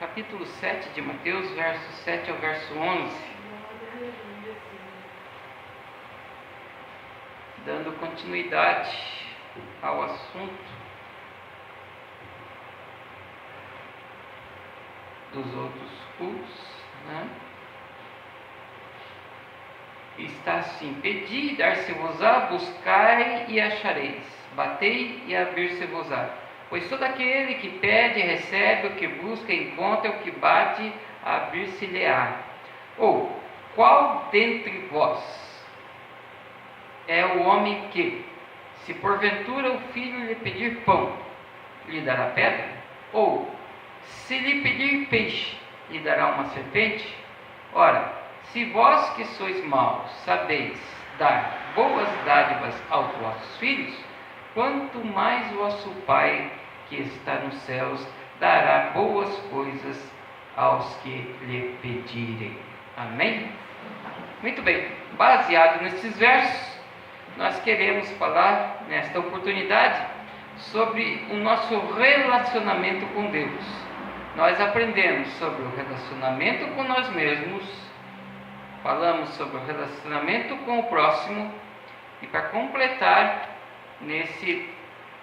capítulo 7 de Mateus, verso 7 ao verso 11. Dando continuidade ao assunto dos outros cultos, né? Está assim: pedi e dar-se-vos-á, buscai e achareis, batei e abrir-se-vos-á. Pois todo aquele que pede recebe, o que busca encontra, o que bate abrir-se-lhe-á. Ou, qual dentre vós é o homem que, se porventura o filho lhe pedir pão, lhe dará pedra? Ou, se lhe pedir peixe, lhe dará uma serpente? Ora, se vós que sois maus sabeis dar boas dádivas aos vossos filhos, quanto mais vosso Pai que está nos céus dará boas coisas aos que lhe pedirem. Amém? Muito bem, baseado nesses versos, nós queremos falar nesta oportunidade sobre o nosso relacionamento com Deus. Nós aprendemos sobre o relacionamento com nós mesmos, falamos sobre o relacionamento com o próximo, e para completar, nesse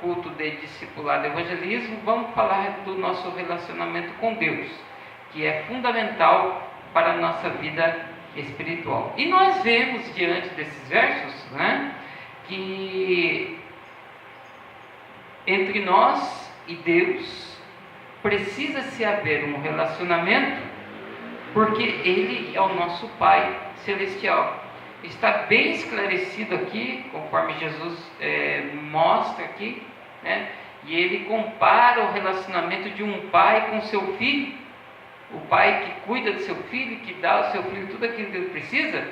culto de discipulado e evangelismo, vamos falar do nosso relacionamento com Deus, que é fundamental para a nossa vida espiritual. E nós vemos diante desses versos, né, que entre nós e Deus precisa-se haver um relacionamento, porque Ele é o nosso Pai Celestial. Está bem esclarecido aqui, conforme Jesus mostra aqui, né? E Ele compara o relacionamento de um pai com seu filho, o pai que cuida do seu filho, que dá ao seu filho tudo aquilo que ele precisa,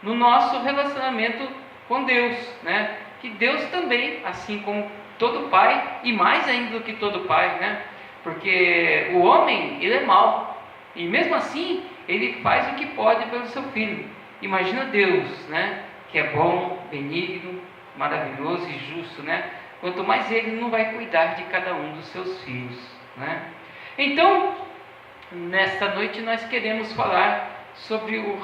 no nosso relacionamento com Deus, né? Que Deus também, assim como todo pai, e mais ainda do que todo pai, né? Porque o homem, ele é mau, e mesmo assim, ele faz o que pode pelo seu filho. Imagina Deus, né? Que é bom, benigno, maravilhoso e justo, né? Quanto mais Ele não vai cuidar de cada um dos seus filhos, né? Então, nesta noite nós queremos falar sobre o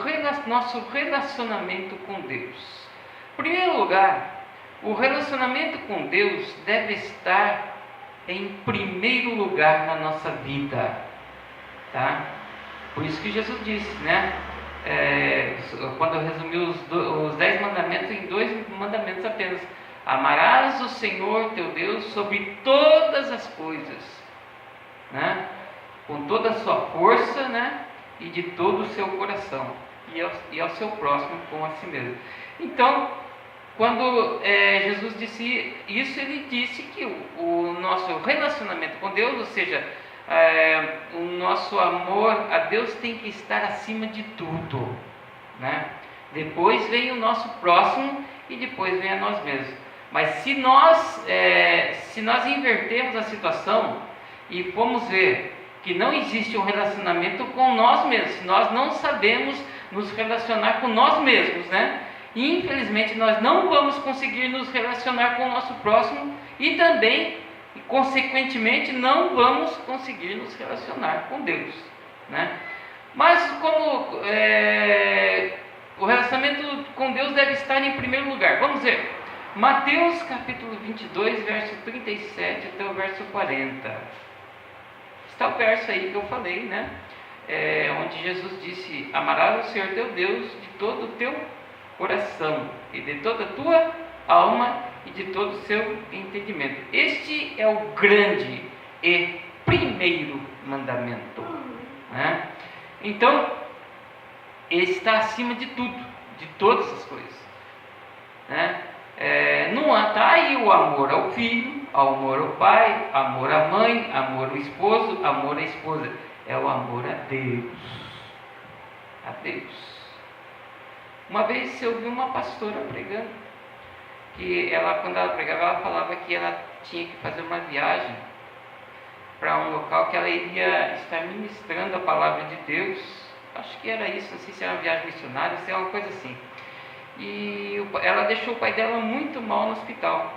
nosso relacionamento com Deus. Em primeiro lugar, o relacionamento com Deus deve estar em primeiro lugar na nossa vida, tá? Por isso que Jesus disse, né? Quando eu resumi os 10 mandamentos em 2 mandamentos apenas: amarás o Senhor teu Deus sobre todas as coisas, né? Com toda a sua força, né? E de todo o seu coração, e ao seu próximo como a si mesmo. Então, quando Jesus disse isso, Ele disse que o nosso relacionamento com Deus, ou seja, o nosso amor a Deus tem que estar acima de tudo, né? Depois vem o nosso próximo e depois vem a nós mesmos. Mas se nós invertermos a situação e formos ver que não existe um relacionamento com nós mesmos, se nós não sabemos nos relacionar com nós mesmos, né? E infelizmente nós não vamos conseguir nos relacionar com o nosso próximo e também, consequentemente, não vamos conseguir nos relacionar com Deus, né? Mas como o relacionamento com Deus deve estar em primeiro lugar, vamos ver Mateus capítulo 22, verso 37 até o verso 40. Está o verso aí que eu falei, né? Onde Jesus disse: amarás o Senhor teu Deus de todo o teu coração e de toda a tua alma e de todo o seu entendimento. Este é o grande e primeiro mandamento, né? Então, ele está acima de tudo, de todas as coisas, né? Não está aí o amor ao filho, o amor ao pai, amor à mãe, amor ao esposo, amor à esposa. É o amor a Deus. A Deus. Uma vez eu ouvi uma pastora pregando, que quando ela pregava, ela falava que ela tinha que fazer uma viagem para um local que ela iria estar ministrando a palavra de Deus. Acho que era isso, não sei se era uma viagem missionária, se é uma coisa assim. E ela deixou o pai dela muito mal no hospital.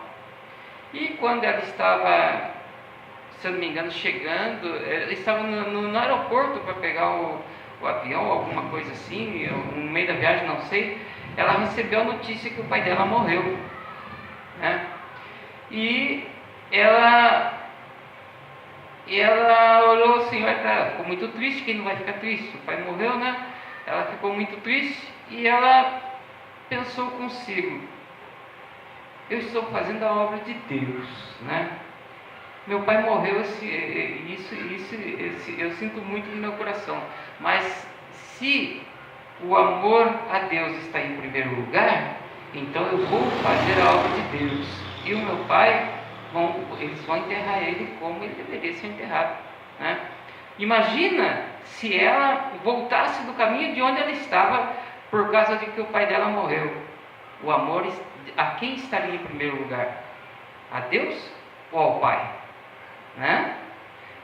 E quando ela estava se eu não me engano, chegando, eles estavam no aeroporto para pegar o avião, alguma coisa assim, no meio da viagem, não sei. Ela recebeu a notícia que o pai dela morreu, né? E ela olhou assim, ela ficou muito triste. Quem não vai ficar triste? O pai morreu, né? Ela ficou muito triste e ela pensou consigo: eu estou fazendo a obra de Deus, né? Meu pai morreu, isso eu sinto muito no meu coração, mas se o amor a Deus está em primeiro lugar, então eu vou fazer a obra de Deus. E o meu pai, eles vão enterrar ele como ele deveria ser enterrado, né? Imagina se ela voltasse do caminho de onde ela estava por causa de que o pai dela morreu. O amor a quem estaria em primeiro lugar? A Deus ou ao pai? Né?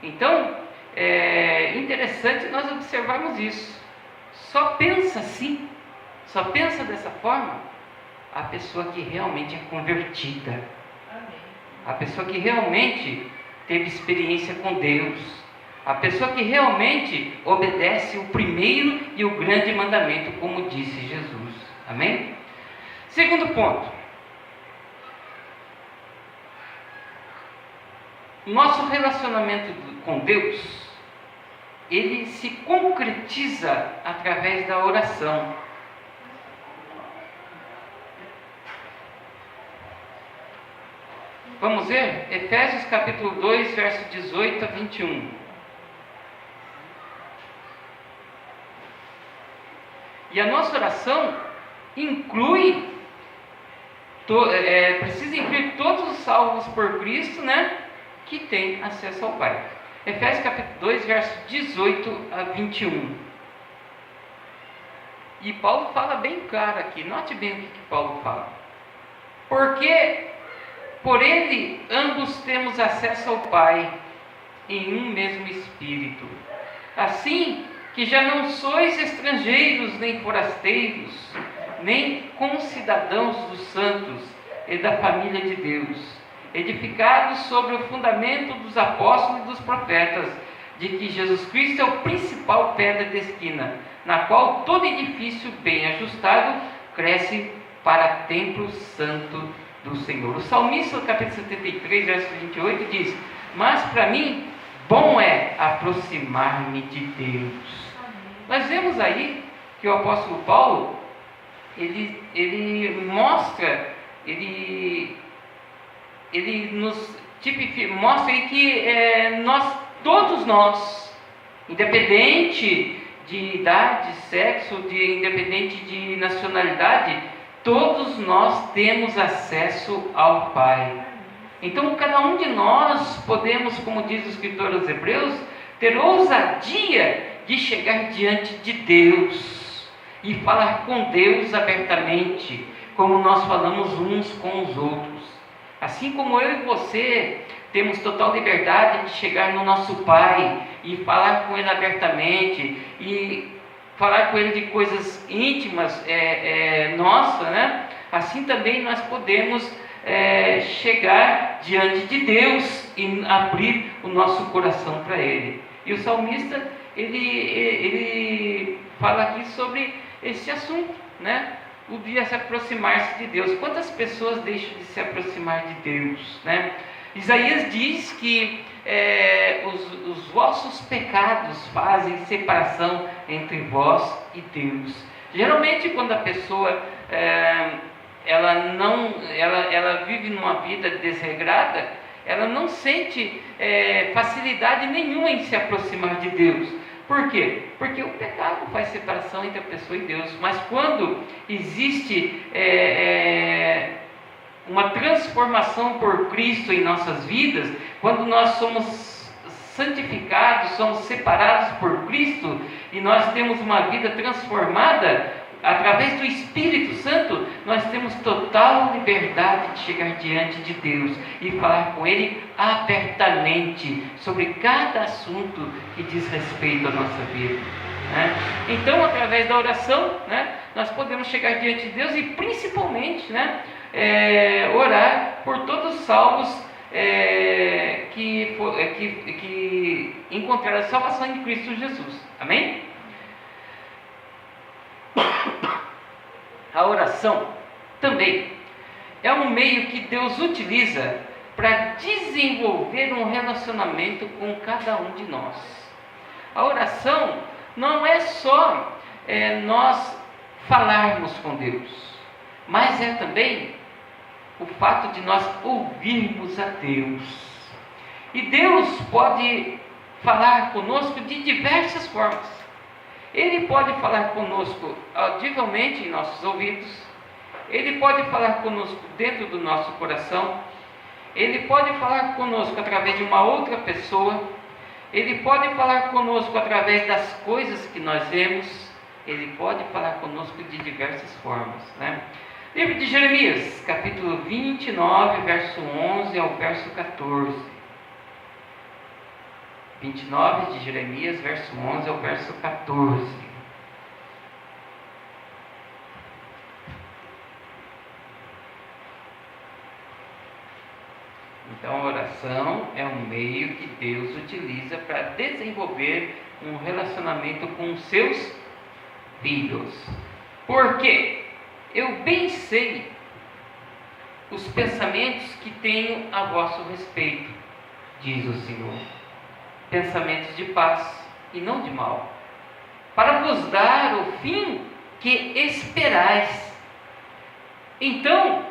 Então, é interessante nós observarmos isso. Só pensa assim, só pensa dessa forma a pessoa que realmente é convertida. Amém. A pessoa que realmente teve experiência com Deus. A pessoa que realmente obedece o primeiro e o grande mandamento, como disse Jesus. Amém? Segundo ponto. Nosso relacionamento com Deus, ele se concretiza através da oração. Vamos ver? Efésios capítulo 2, verso 18 a 21. E a nossa oração precisa incluir todos os salvos por Cristo, né? Que tem acesso ao Pai. Efésios capítulo 2, verso 18 a 21. E Paulo fala bem claro aqui, note bem o que Paulo fala. Porque por ele ambos temos acesso ao Pai em um mesmo Espírito. Assim que já não sois estrangeiros nem forasteiros, nem concidadãos dos santos e da família de Deus, edificados sobre o fundamento dos apóstolos e dos profetas, de que Jesus Cristo é o principal pedra de esquina, na qual todo edifício bem ajustado cresce para templo santo do Senhor. O salmista, no capítulo 73, verso 28, diz: mas para mim, bom é aproximar-me de Deus. Nós vemos aí que o apóstolo Paulo, ele mostra, ele nos tipifica, mostra aí que todos nós, independente de idade, sexo, independente de nacionalidade, todos nós temos acesso ao Pai. Então cada um de nós podemos, como diz o escritor aos Hebreus, ter ousadia de chegar diante de Deus e falar com Deus abertamente, como nós falamos uns com os outros. Assim como eu e você temos total liberdade de chegar no nosso Pai e falar com Ele abertamente e falar com Ele de coisas íntimas nossas, né? Assim também nós podemos chegar diante de Deus e abrir o nosso coração para Ele. E o salmista, ele fala aqui sobre esse assunto, né? O dia se aproximar-se de Deus. Quantas pessoas deixam de se aproximar de Deus, né? Isaías diz que os vossos pecados fazem separação entre vós e Deus. Geralmente quando a pessoa ela vive numa vida desregrada, ela não sente facilidade nenhuma em se aproximar de Deus. Por quê? Porque o pecado faz separação entre a pessoa e Deus. Mas quando existe uma transformação por Cristo em nossas vidas, quando nós somos santificados, somos separados por Cristo e nós temos uma vida transformada através do Espírito Santo, nós temos total liberdade de chegar diante de Deus e falar com Ele abertamente sobre cada assunto que diz respeito à nossa vida, né? Então, através da oração, né, nós podemos chegar diante de Deus e principalmente, né, orar por todos os salvos que encontraram a salvação em Cristo Jesus. Amém? A oração também é um meio que Deus utiliza para desenvolver um relacionamento com cada um de nós. A oração não é só nós falarmos com Deus, mas é também o fato de nós ouvirmos a Deus. E Deus pode falar conosco de diversas formas. Ele pode falar conosco audivelmente em nossos ouvidos, Ele pode falar conosco dentro do nosso coração, Ele pode falar conosco através de uma outra pessoa, Ele pode falar conosco através das coisas que nós vemos, Ele pode falar conosco de diversas formas, né? Livro de Jeremias, capítulo 29, verso 11 ao verso 14. 29 de Jeremias, verso 11 ao verso 14. Então, a oração é um meio que Deus utiliza para desenvolver um relacionamento com os seus filhos. Por quê? Eu bem sei os pensamentos que tenho a vosso respeito, diz o Senhor. Pensamentos de paz e não de mal, para vos dar o fim que esperais. Então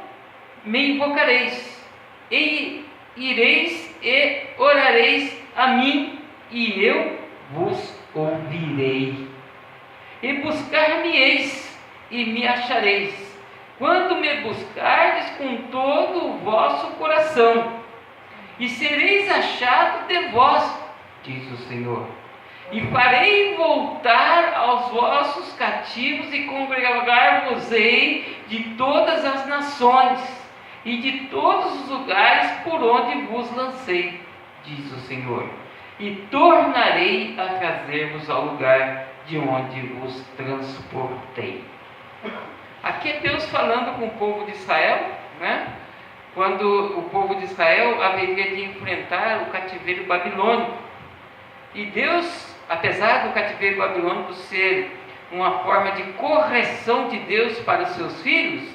me invocareis, e ireis e orareis a mim, e eu vos ouvirei. E buscar-me-eis, e me achareis, quando me buscardes com todo o vosso coração, e sereis achado de vós, diz o Senhor. E farei voltar aos vossos cativos, e congregar-vos-ei de todas as nações, e de todos os lugares por onde vos lancei, diz o Senhor. E tornarei a trazer-vos ao lugar de onde vos transportei. Aqui é Deus falando com o povo de Israel, né? Quando o povo de Israel haveria de enfrentar o cativeiro babilônico. E Deus, apesar do cativeiro babilônico ser uma forma de correção de Deus para os seus filhos,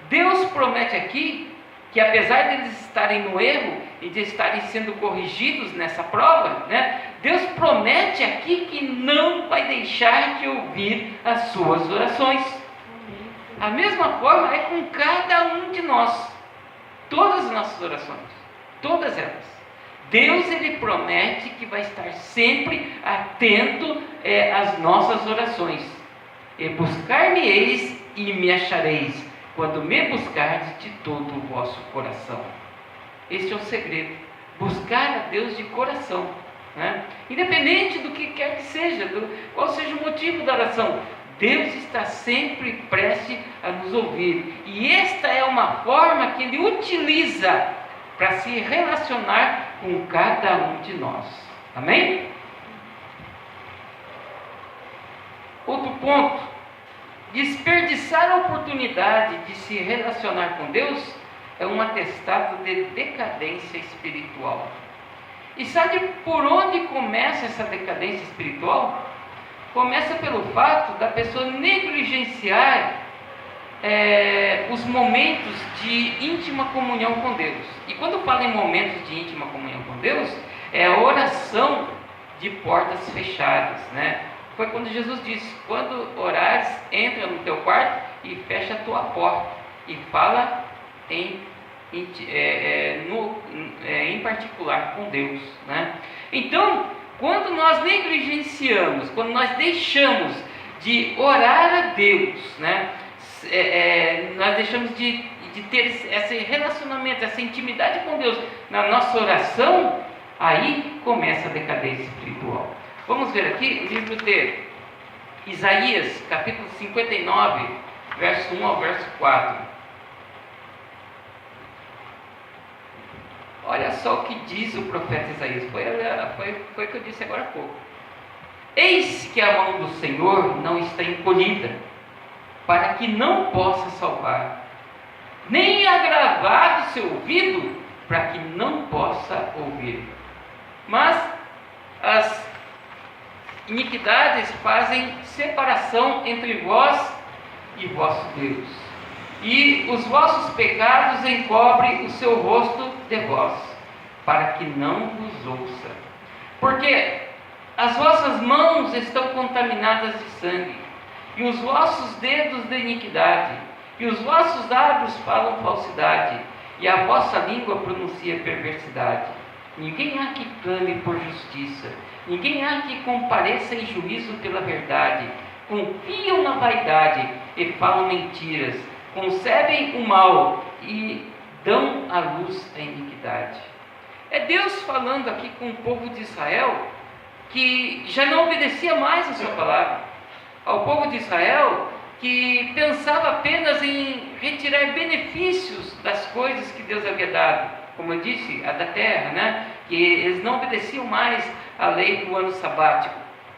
Deus promete aqui que, apesar de eles estarem no erro e de estarem sendo corrigidos nessa prova, né, Deus promete aqui que não vai deixar de ouvir as suas orações. A mesma forma é com cada um de nós. Todas as nossas orações, todas elas. Deus, Ele promete que vai estar sempre atento às nossas orações. E buscar-me-eis e me achareis, quando me buscardes de todo o vosso coração. Este é o segredo. Buscar a Deus de coração, né? Independente do que quer que seja, qual seja o motivo da oração, Deus está sempre prestes a nos ouvir. E esta é uma forma que Ele utiliza para se relacionar com cada um de nós. Amém? Outro ponto: desperdiçar a oportunidade de se relacionar com Deus é um atestado de decadência espiritual. E sabe por onde começa essa decadência espiritual? Começa pelo fato da pessoa negligenciar os momentos de íntima comunhão com Deus. E quando falo em momentos de íntima comunhão com Deus, é a oração de portas fechadas, né? Foi quando Jesus disse: quando orares, entra no teu quarto e fecha a tua porta e fala em particular com Deus, né? Então, quando nós negligenciamos, quando nós deixamos de orar a Deus, né? Nós deixamos de ter esse relacionamento, essa intimidade com Deus na nossa oração, aí começa a decadência espiritual. Vamos ver aqui o livro de Isaías, capítulo 59, verso 1 ao verso 4. Olha só o que diz o profeta Isaías. Foi o que eu disse agora há pouco. Eis que a mão do Senhor não está encolhida, para que não possa salvar, nem agravado seu ouvido, para que não possa ouvir. Mas as iniquidades fazem separação entre vós e vosso Deus, e os vossos pecados encobrem o seu rosto de vós, para que não vos ouça. Porque as vossas mãos estão contaminadas de sangue, e os vossos dedos de iniquidade, e os vossos lábios falam falsidade, e a vossa língua pronuncia perversidade. Ninguém há que clame por justiça, ninguém há que compareça em juízo pela verdade. Confiam na vaidade e falam mentiras, concebem o mal e dão à luz a iniquidade. É Deus falando aqui com o povo de Israel, que já não obedecia mais a sua palavra. Ao povo de Israel, que pensava apenas em retirar benefícios das coisas que Deus havia dado. Como eu disse, a da terra, né? Que eles não obedeciam mais a lei do ano sabático.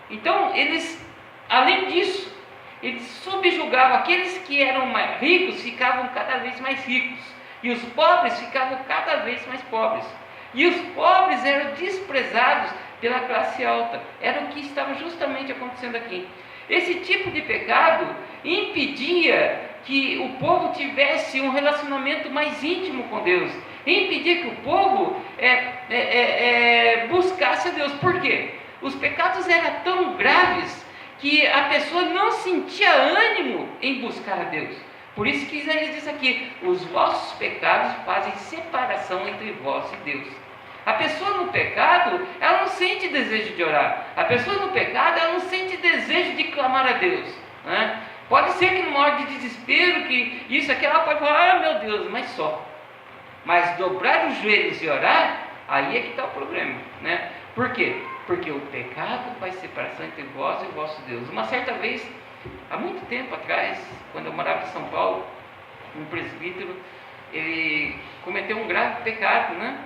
Então, eles, além disso, eles subjugavam aqueles que eram mais ricos, ficavam cada vez mais ricos, e os pobres ficavam cada vez mais pobres, e os pobres eram desprezados pela classe alta. Era o que estava justamente acontecendo aqui. Esse tipo de pecado impedia que o povo tivesse um relacionamento mais íntimo com Deus, impedia que o povo buscasse a Deus. Por quê? Os pecados eram tão graves que a pessoa não sentia ânimo em buscar a Deus. Por isso que Isaías diz aqui: os vossos pecados fazem separação entre vós e Deus. A pessoa no pecado, ela não sente desejo de orar. A pessoa no pecado, ela não sente desejo de clamar a Deus, né? Pode ser que numa hora de desespero, que isso aqui, ela pode falar: ah, meu Deus, mas só. Mas dobrar os joelhos e orar, aí é que está o problema, né? Por quê? Porque o pecado faz separação entre vós e o vosso Deus. Uma certa vez, há muito tempo atrás, quando eu morava em São Paulo, um presbítero, ele cometeu um grave pecado, né?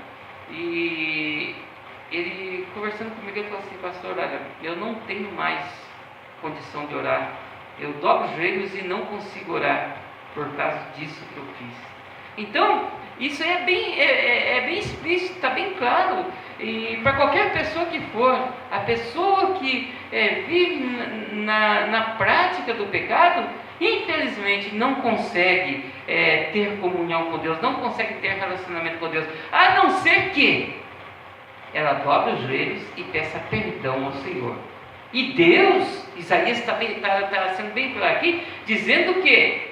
E ele, conversando comigo, ele falou assim: pastor, olha, eu não tenho mais condição de orar. Eu dobro os joelhos e não consigo orar por causa disso que eu fiz. Então, isso é bem explícito, está bem claro. E para qualquer pessoa que for, a pessoa que vive na prática do pecado, infelizmente não consegue ter comunhão com Deus, não consegue ter relacionamento com Deus, a não ser que ela dobre os joelhos e peça perdão ao Senhor. E Deus, Isaías está sendo bem claro aqui, dizendo que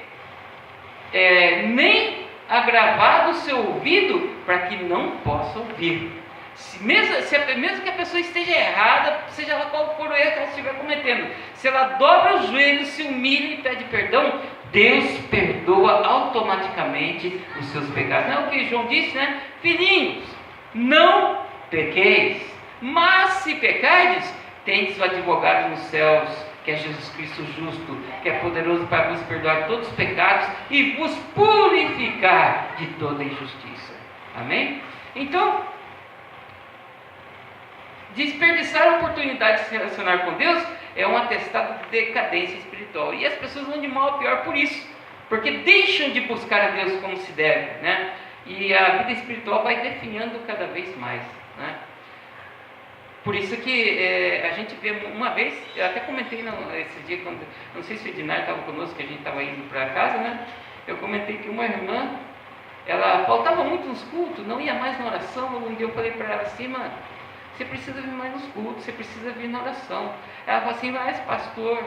nem agravado o seu ouvido para que não possa ouvir. Mesmo que a pessoa esteja errada, seja lá qual for o erro que ela estiver cometendo, se ela dobra os joelhos, se humilha e pede perdão, Deus perdoa automaticamente os seus pecados. Não é o que João disse, né? Filhinhos, não pequeis, mas se pecardes, tendes o advogado nos céus, que é Jesus Cristo justo, que é poderoso para vos perdoar todos os pecados e vos purificar de toda injustiça. Amém? Então, desperdiçar a oportunidade de se relacionar com Deus é um atestado de decadência espiritual. E as pessoas vão de mal a pior por isso, porque deixam de buscar a Deus como se deve, né? E a vida espiritual vai definhando cada vez mais, né? Por isso que a gente vê uma vez, eu até comentei esse dia, quando, não sei se o Ednar estava conosco, que a gente estava indo para casa, né? Eu comentei que uma irmã, ela faltava muito nos cultos, não ia mais na oração. Um dia eu falei para ela assim: mano, você precisa vir mais nos cultos, você precisa vir na oração. Ela falou assim: mas pastor,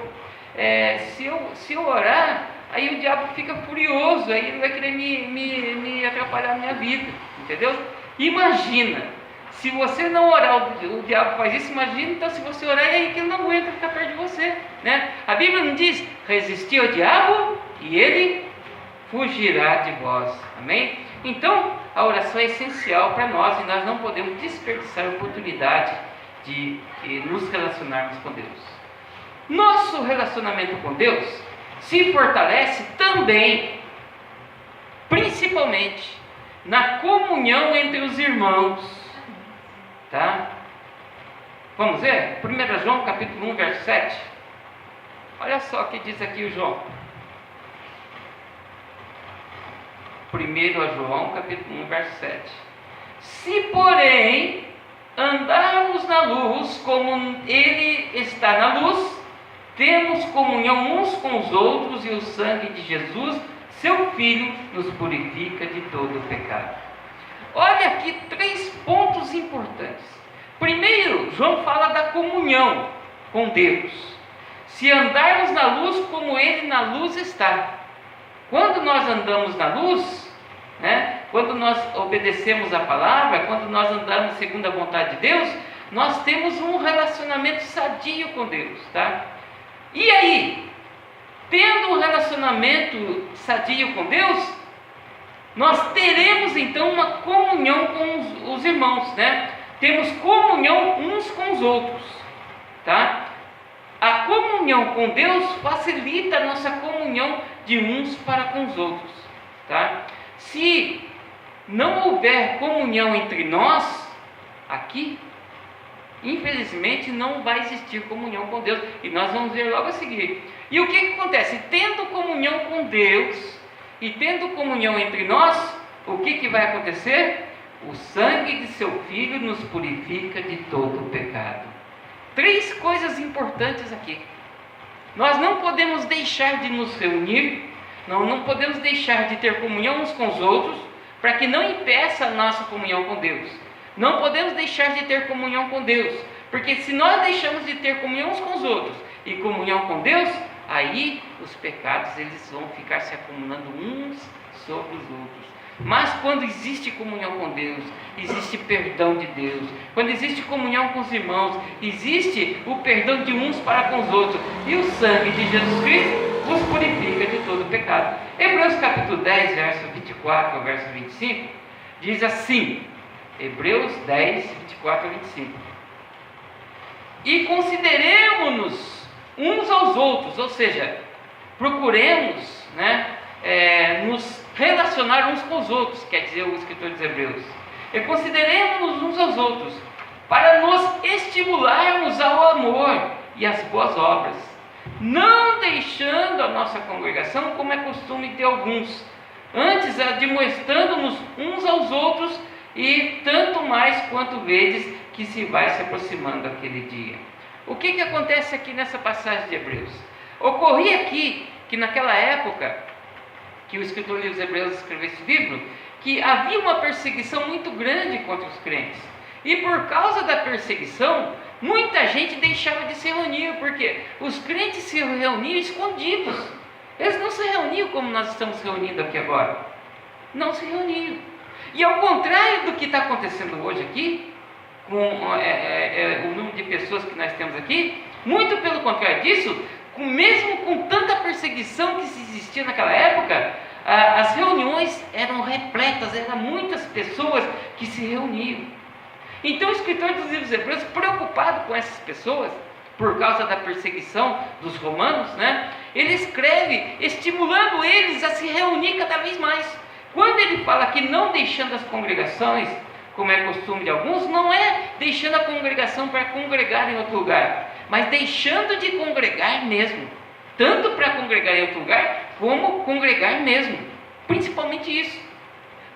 se eu orar, aí o diabo fica furioso, aí ele vai querer me atrapalhar a minha vida, entendeu? Imagina, se você não orar, o diabo faz isso. Imagina então se você orar, é aí que ele não aguenta ficar perto de você, né? A Bíblia não diz: resistir ao diabo e ele fugirá de vós. Amém? Então, a oração é essencial para nós, e nós não podemos desperdiçar a oportunidade de nos relacionarmos com Deus. Nosso relacionamento com Deus se fortalece também, principalmente, na comunhão entre os irmãos. Tá? Vamos ver? 1 João capítulo 1, verso 7. Olha só o que diz aqui o João. 1 João capítulo 1, verso 7. Se, porém, andarmos na luz, como Ele está na luz, temos comunhão uns com os outros, e o sangue de Jesus, seu Filho, nos purifica de todo o pecado. Olha aqui 3 pontos importantes. Primeiro, João fala da comunhão com Deus. Se andarmos na luz, como Ele na luz está. Quando nós andamos na luz, quando nós obedecemos a palavra, quando nós andamos segundo a vontade de Deus, nós temos um relacionamento sadio com Deus, tá? E aí, tendo um relacionamento sadio com Deus, nós teremos então uma comunhão com os irmãos, Temos comunhão uns com os outros, tá? A comunhão com Deus facilita a nossa comunhão de uns para com os outros, tá? Se não houver comunhão entre nós, aqui, infelizmente não vai existir comunhão com Deus, e nós vamos ver logo a seguir. E o que acontece? Tendo comunhão com Deus e tendo comunhão entre nós, o que vai acontecer? O sangue de seu Filho nos purifica de todo o pecado. 3 coisas importantes aqui. Nós não podemos deixar de nos reunir, não podemos deixar de ter comunhão uns com os outros, para que não impeça a nossa comunhão com Deus. Não podemos deixar de ter comunhão com Deus, porque se nós deixamos de ter comunhão uns com os outros e comunhão com Deus, aí os pecados eles vão ficar se acumulando uns sobre os outros. Mas quando existe comunhão com Deus, existe perdão de Deus. Quando existe comunhão com os irmãos, existe o perdão de uns para com os outros. E o sangue de Jesus Cristo nos purifica de todo pecado. Hebreus capítulo 10, verso 24 ao verso 25, diz assim, Hebreus 10, 24 a 25. E consideremos-nos uns aos outros, ou seja, procuremos, nos relacionar uns com os outros, quer dizer o escritor dos Hebreus. E consideremos-nos uns aos outros, para nos estimularmos ao amor e às boas obras, não deixando a nossa congregação como é costume de alguns, antes admoestando-nos uns aos outros, e tanto mais quanto vedes que se vai se aproximando aquele dia. O que acontece aqui nessa passagem de Hebreus? Ocorria aqui que naquela época que o escritor dos Hebreus escreveu esse livro, que havia uma perseguição muito grande contra os crentes. E por causa da perseguição, muita gente deixava de se reunir, porque os crentes se reuniam escondidos. Eles não se reuniam como nós estamos reunindo aqui agora. Não se reuniam. E ao contrário do que está acontecendo hoje aqui, com o número de pessoas que nós temos aqui, muito pelo contrário disso, mesmo com tanta perseguição que se existia naquela época, as reuniões eram repletas, eram muitas pessoas que se reuniam. Então o escritor dos livros hebreus, preocupado com essas pessoas, por causa da perseguição dos romanos, ele escreve estimulando eles a se reunir cada vez mais. Quando ele fala que não deixando as congregações, como é costume de alguns, não é deixando a congregação para congregar em outro lugar, mas deixando de congregar mesmo, tanto para congregar em outro lugar, como congregar mesmo, principalmente isso.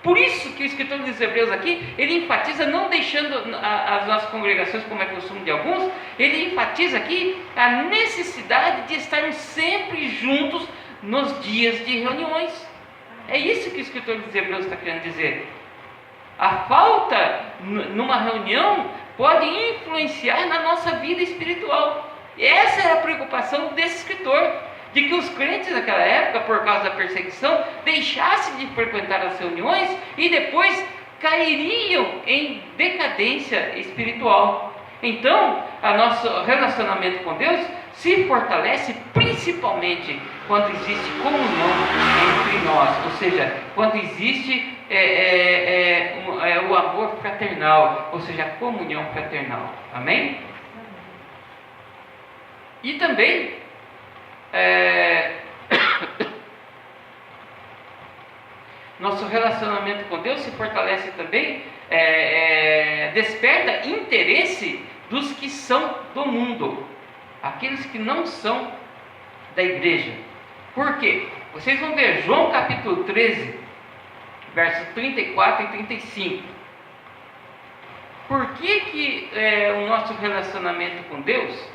Por isso que o escritor dos Hebreus aqui, ele enfatiza não deixando as nossas congregações como é costume de alguns, ele enfatiza aqui a necessidade de estarmos sempre juntos nos dias de reuniões. É isso que o escritor dos Hebreus está querendo dizer. A falta numa reunião pode influenciar na nossa vida espiritual. E essa era a preocupação desse escritor, de que os crentes daquela época, por causa da perseguição, deixassem de frequentar as reuniões e depois cairiam em decadência espiritual. Então, o nosso relacionamento com Deus se fortalece principalmente quando existe comunhão entre nós, ou seja, quando existe o amor fraternal, ou seja, a comunhão fraternal. Amém? E também nosso relacionamento com Deus se fortalece também, desperta interesse dos que são do mundo, aqueles que não são da igreja. Por quê? Vocês vão ver João capítulo 13, versos 34 e 35. Por que o nosso relacionamento com Deus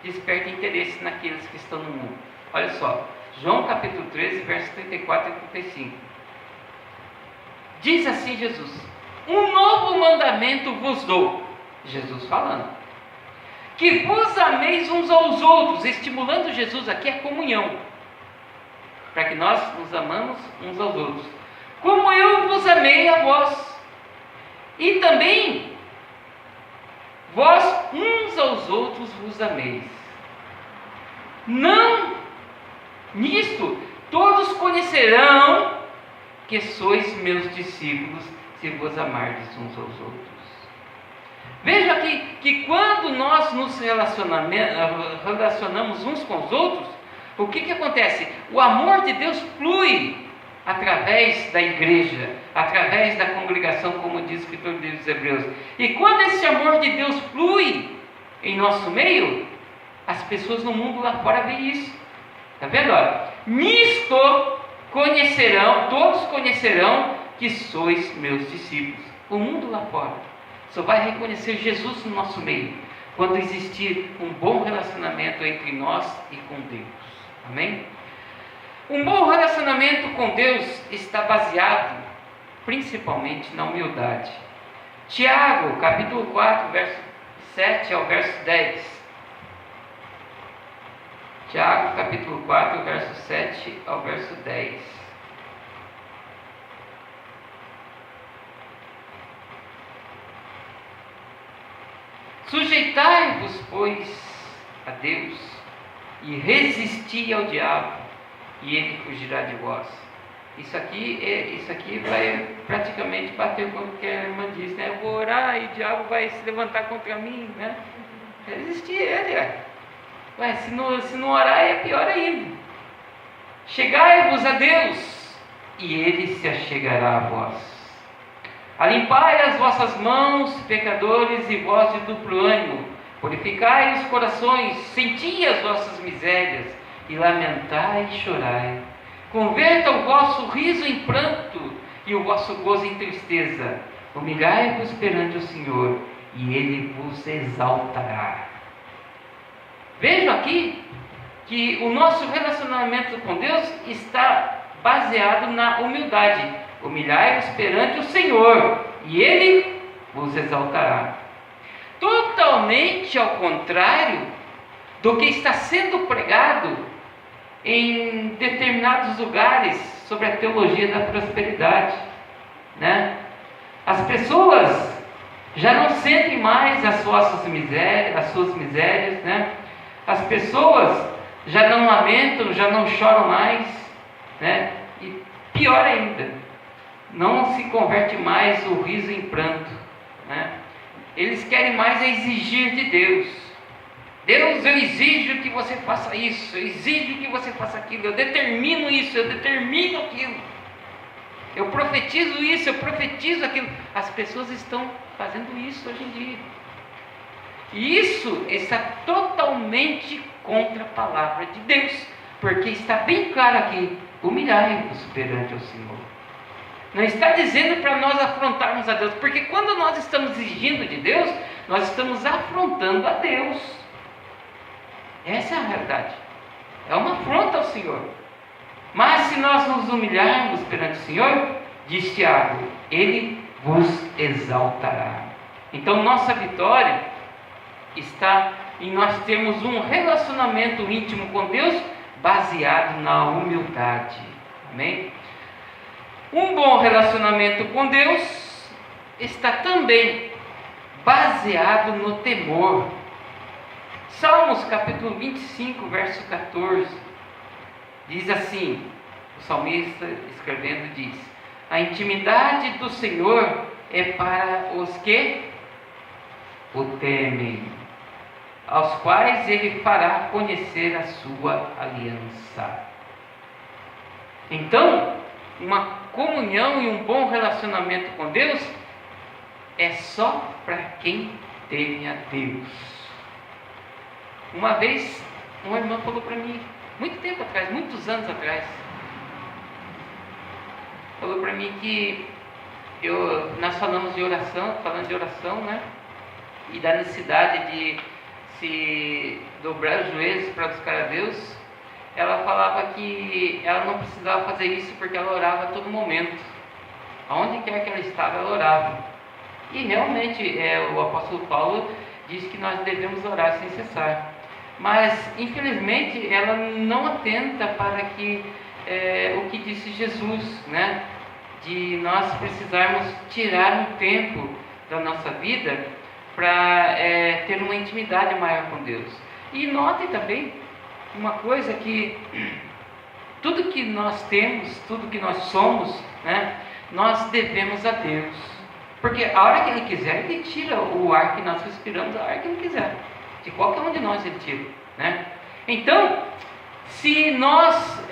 desperta interesse naqueles que estão no mundo? Olha só, João capítulo 13, versos 34 e 35. Diz assim Jesus: um novo mandamento vos dou, Jesus falando, que vos ameis uns aos outros, estimulando Jesus aqui a comunhão, para que nós nos amamos uns aos outros, como eu vos amei a vós, e também vós uns aos outros vos ameis. Não, nisto todos conhecerão que sois meus discípulos, se vos amardes uns aos outros. Veja que quando nós nos relacionamos uns com os outros, o que acontece? O amor de Deus flui através da igreja, através da congregação, como diz o escritor dos Hebreus. E quando esse amor de Deus flui em nosso meio, as pessoas no mundo lá fora veem isso. Está vendo? Olha, nisto todos conhecerão que sois meus discípulos. O mundo lá fora só vai reconhecer Jesus no nosso meio quando existir um bom relacionamento entre nós e com Deus. Amém? Um bom relacionamento com Deus está baseado principalmente na humildade. Tiago, capítulo 4, verso 7 ao verso 10. Tiago, capítulo 4, verso 7 ao verso 10. Sujeitai-vos, pois, a Deus, e resisti ao diabo, e ele fugirá de vós. Isso aqui vai praticamente bater com o que a irmã diz, né? Eu vou orar e o diabo vai se levantar contra mim, né? Resistir ele, Ué, se não orar é pior ainda. Chegai-vos a Deus, e ele se achegará a vós. Alimpai as vossas mãos, pecadores, e vós de duplo ânimo. Purificai os corações, senti as vossas misérias, e lamentai e chorai. Converta o vosso riso em pranto, e o vosso gozo em tristeza. Humilhai-vos perante o Senhor, e ele vos exaltará. Vejam aqui que o nosso relacionamento com Deus está baseado na humildade. Humilhai-vos perante o Senhor, e ele vos exaltará. Totalmente ao contrário do que está sendo pregado em determinados lugares sobre a teologia da prosperidade, né? As pessoas já não sentem mais as suas misérias, né? As pessoas já não lamentam, já não choram mais, né? E pior ainda, não se converte mais o riso em pranto, né? Eles querem mais exigir de Deus. Deus, eu exijo que você faça isso, eu exijo que você faça aquilo, eu determino isso, eu determino aquilo, eu profetizo isso, eu profetizo aquilo. As pessoas estão fazendo isso hoje em dia. E isso está totalmente contra a palavra de Deus, porque está bem claro aqui: humilhai-vos perante o Senhor. Não está dizendo para nós afrontarmos a Deus, porque quando nós estamos exigindo de Deus, nós estamos afrontando a Deus. Essa é a realidade. É uma afronta ao Senhor. Mas se nós nos humilharmos perante o Senhor, diz Tiago, ele vos exaltará. Então nossa vitória está em nós termos um relacionamento íntimo com Deus baseado na humildade. Amém? Um bom relacionamento com Deus está também baseado no temor. Salmos capítulo 25, verso 14, diz assim, o salmista escrevendo diz: a intimidade do Senhor é para os que o temem, aos quais ele fará conhecer a sua aliança. Então, uma comunhão e um bom relacionamento com Deus é só para quem teme a Deus. Uma vez, uma irmã falou para mim, muito tempo atrás, muitos anos atrás, falou para mim que nós falando de oração, né? e da necessidade de se dobrar os joelhos para buscar a Deus, ela falava que ela não precisava fazer isso porque ela orava a todo momento. Aonde quer que ela estava, ela orava. E realmente o apóstolo Paulo diz que nós devemos orar sem cessar. Mas, infelizmente, ela não atenta para o que disse Jesus, né? De nós precisarmos tirar um tempo da nossa vida para ter uma intimidade maior com Deus. E notem também uma coisa, que tudo que nós temos, tudo que nós somos, né, nós devemos a Deus. Porque a hora que Ele quiser, Ele tira o ar que nós respiramos, a hora que Ele quiser. De qualquer um de nós Ele tira, né? Então, se nós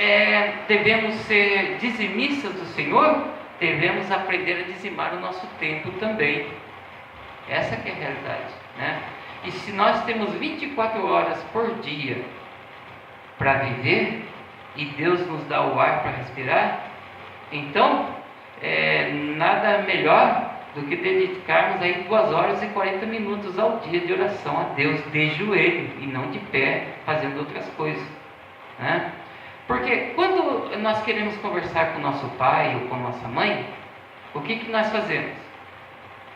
devemos ser dizimistas do Senhor, devemos aprender a dizimar o nosso tempo também. Essa que é a realidade, né? E se nós temos 24 horas por dia para viver, e Deus nos dá o ar para respirar, então nada melhor do que dedicarmos aí 2 horas e 40 minutos ao dia de oração a Deus, de joelho e não de pé, fazendo outras coisas, né? Porque quando nós queremos conversar com nosso pai ou com nossa mãe, o que nós fazemos?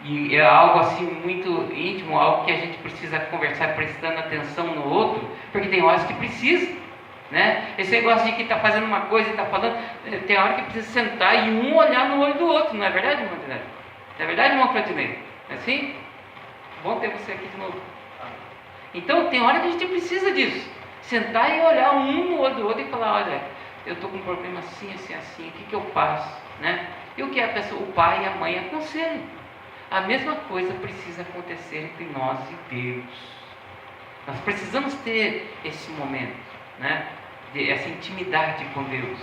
E é algo assim muito íntimo, algo que a gente precisa conversar prestando atenção no outro, porque tem horas que precisa, né? Esse negócio de que está fazendo uma coisa e está falando, tem hora que precisa sentar e um olhar no olho do outro, não é verdade, irmão Claudinei? Não é verdade, irmão Claudinei? É assim? Bom ter você aqui de novo. Então tem hora que a gente precisa disso, sentar e olhar um no olho do outro e falar: olha, eu estou com um problema assim, assim, assim, o que eu faço, né? E o que a pessoa, o pai e a mãe aconselham. A mesma coisa precisa acontecer entre nós e Deus. Nós precisamos ter esse momento, né? Essa intimidade com Deus.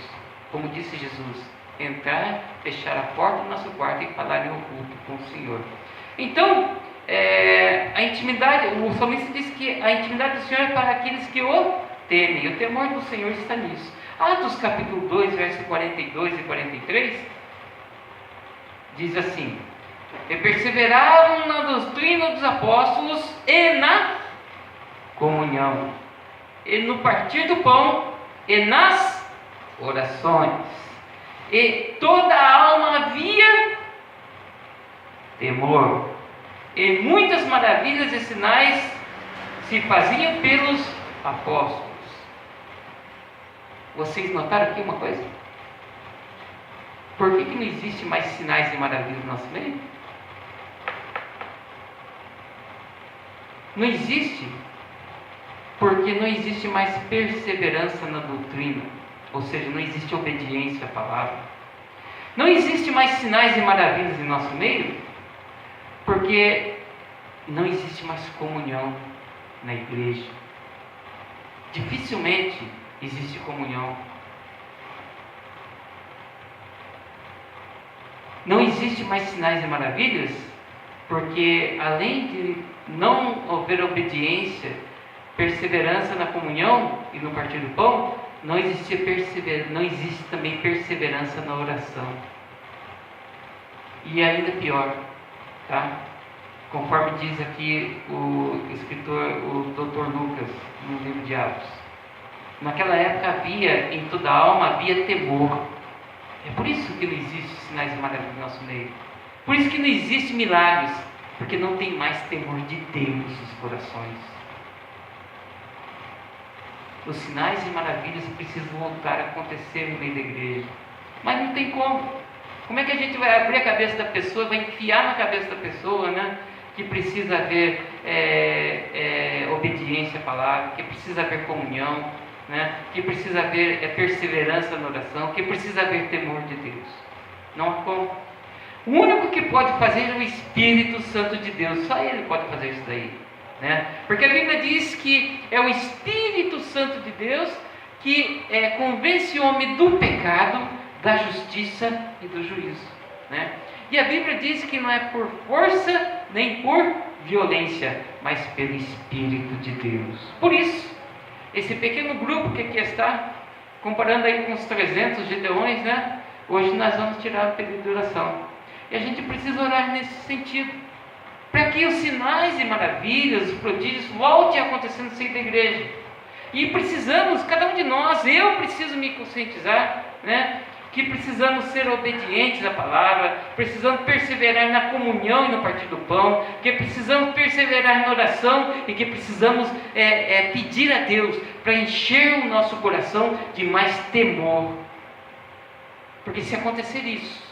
Como disse Jesus, entrar, fechar a porta do nosso quarto e falar em oculto com o Senhor. Então, a intimidade, o salmista diz que a intimidade do Senhor é para aqueles que o temem. O temor do Senhor está nisso. Atos capítulo 2, versos 42 e 43, diz assim: e perseveraram na doutrina dos apóstolos e na comunhão, e no partir do pão, e nas orações. E toda a alma havia temor, e muitas maravilhas e sinais se faziam pelos apóstolos. Vocês notaram aqui uma coisa? Por que não existe mais sinais e maravilhas no nosso meio? Não existe, porque não existe mais perseverança na doutrina, ou seja, não existe obediência à palavra. Não existe mais sinais e maravilhas em nosso meio, porque não existe mais comunhão na igreja. Dificilmente existe comunhão. Não existe mais sinais e maravilhas, porque além de não haver obediência, perseverança na comunhão e no partir do pão, não existe também perseverança na oração. E ainda pior, tá? Conforme diz aqui o escritor, o Dr. Lucas, no livro de Atos, naquela época havia, em toda a alma, havia temor. É por isso que não existe sinais e maravilhas no nosso meio. Por isso que não existe milagres, porque não tem mais temor de Deus nos corações. Os sinais e maravilhas precisam voltar a acontecer no meio da igreja. Mas não tem como. Como é que a gente vai abrir a cabeça da pessoa, vai enfiar na cabeça da pessoa, né? Que precisa haver obediência à palavra, que precisa haver comunhão, né? Que precisa haver perseverança na oração, que precisa haver temor de Deus. Não há como. O único que pode fazer é o Espírito Santo de Deus. Só Ele pode fazer isso daí, né? Porque a Bíblia diz que é o Espírito Santo de Deus que convence o homem do pecado, da justiça e do juízo, né? E a Bíblia diz que não é por força nem por violência, mas pelo Espírito de Deus. Por isso, esse pequeno grupo que aqui está, comparando aí com os 300 Gedeões, né? Hoje nós vamos tirar o período de oração. E a gente precisa orar nesse sentido. para que os sinais e maravilhas, os prodígios voltem a acontecer no seio da igreja. E precisamos, cada um de nós, eu preciso me conscientizar, né, que precisamos ser obedientes à palavra, precisamos perseverar na comunhão e no partir do pão, que precisamos perseverar na oração e que precisamos pedir a Deus para encher o nosso coração de mais temor. Porque se acontecer isso,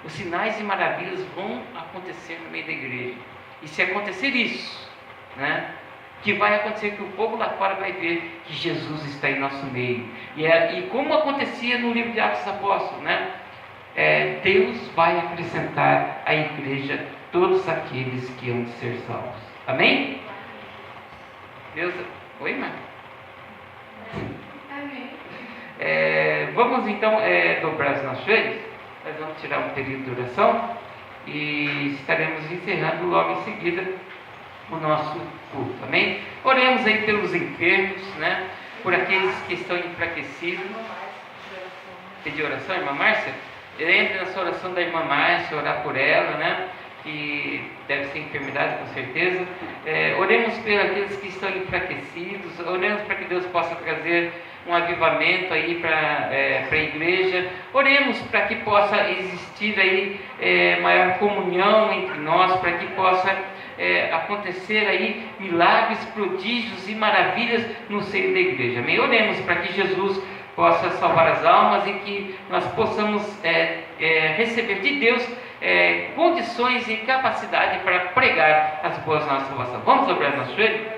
os sinais e maravilhas vão acontecer no meio da igreja. E se acontecer isso, né, que vai acontecer que o povo lá fora vai ver que Jesus está em nosso meio. E como acontecia no livro de Atos dos Apóstolos, né? Deus vai acrescentar à igreja todos aqueles que hão de ser salvos. Amém? Deus... Oi, mãe? Amém. Vamos então dobrar os nossos joelhos. Nós vamos tirar um período de oração e estaremos encerrando logo em seguida o nosso culto, amém? Oremos aí pelos enfermos, né? Por aqueles que estão enfraquecidos. Pedir oração, irmã Márcia? Entre nessa oração da irmã Márcia, orar por ela, né? Que deve ser enfermidade, com certeza. Oremos por aqueles que estão enfraquecidos. Oremos para que Deus possa trazer um avivamento aí para a igreja. Oremos para que possa existir aí maior comunhão entre nós, para que possa acontecer aí milagres, prodígios e maravilhas no seio da igreja. Amém? Oremos para que Jesus possa salvar as almas e que nós possamos receber de Deus condições e capacidade para pregar as boas novas da salvação. Vamos dobrar nosso joelho?